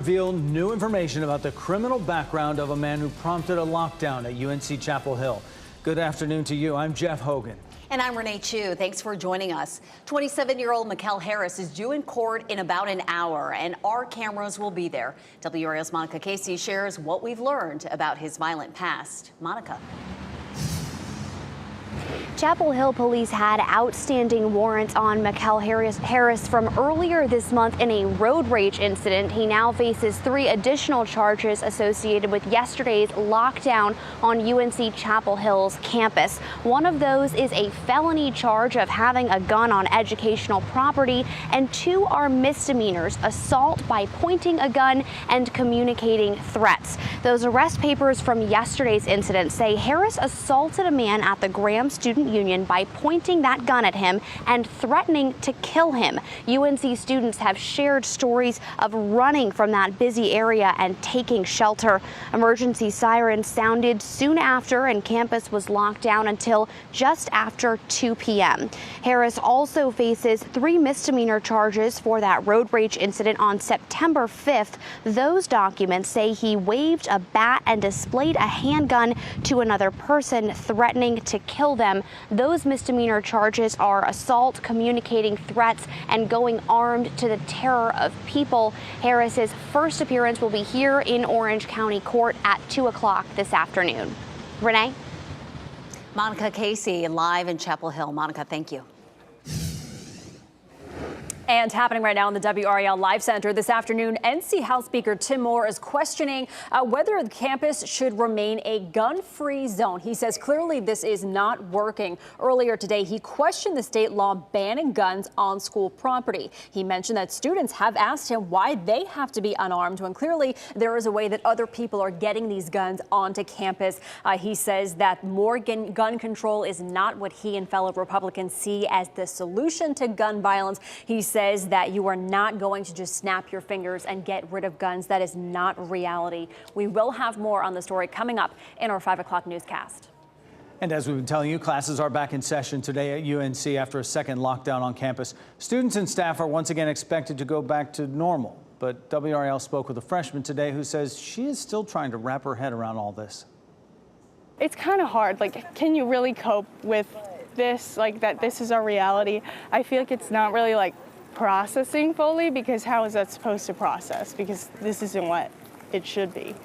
Reveal new information about the criminal background of a man who prompted a lockdown at UNC Chapel Hill. Good afternoon to you. I'm Jeff Hogan. And I'm Renee Chu. Thanks for joining us. 27-year-old Mikkel Harris is due in court in about an hour, and our cameras will be there. WRAL's Monica Casey shares what we've learned about his violent past. Monica. Chapel Hill police had outstanding warrants on Mikkel Harris from earlier this month in a road rage incident. He now faces 3 additional charges associated with yesterday's lockdown on UNC Chapel Hill's campus. One of those is a felony charge of having a gun on educational property, and 2 are misdemeanors: assault by pointing a gun and communicating threats. Those arrest papers from yesterday's incident say Harris assaulted a man at the Graham Student Union by pointing that gun at him and threatening to kill him. UNC students have shared stories of running from that busy area and taking shelter. Emergency sirens sounded soon after, and campus was locked down until just after 2 p.m. Harris also faces 3 misdemeanor charges for that road rage incident on September 5th. Those documents say he waved a bat and displayed a handgun to another person, threatening to kill them. Those misdemeanor charges are assault, communicating threats, and going armed to the terror of people. Harris's first appearance will be here in Orange County Court at 2 o'clock this afternoon. Renee? Monica Casey live in Chapel Hill. Monica, thank you. And happening right now in the WRAL Live Center this afternoon, NC House Speaker Tim Moore is questioning whether the campus should remain a gun-free zone. He says clearly this is not working. Earlier today, he questioned the state law banning guns on school property. He mentioned that students have asked him why they have to be unarmed when clearly there is a way that other people are getting these guns onto campus. He says that more gun control is not what he and fellow Republicans see as the solution to gun violence. He says that you are not going to just snap your fingers and get rid of guns. That is not reality. We will have more on the story coming up in our 5 o'clock newscast. And as we've been telling you, classes are back in session today at UNC after a second lockdown on campus. Students and staff are once again expected to go back to normal. But WRAL spoke with a freshman today who says she is still trying to wrap her head around all this. It's kind of hard. Like, can you really cope with this, like that this is our reality? I feel like it's not really like processing fully, because how is that supposed to process? Because this isn't what it should be.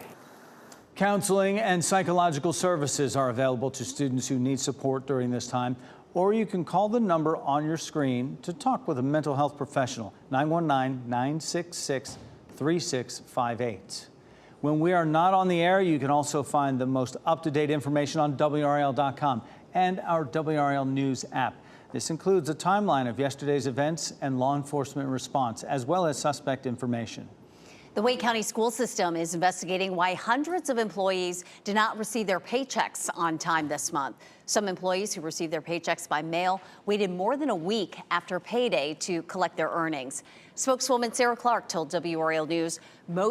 Counseling and psychological services are available to students who need support during this time, or you can call the number on your screen to talk with a mental health professional, 919-966-3658. When we are not on the air, you can also find the most up-to-date information on WRAL.com and our WRAL News app. This includes a timeline of yesterday's events and law enforcement response, as well as suspect information. The Wake County school system is investigating why hundreds of employees did not receive their paychecks on time this month. Some employees who received their paychecks by mail waited more than a week after payday to collect their earnings. Spokeswoman Sarah Clark told WRAL News most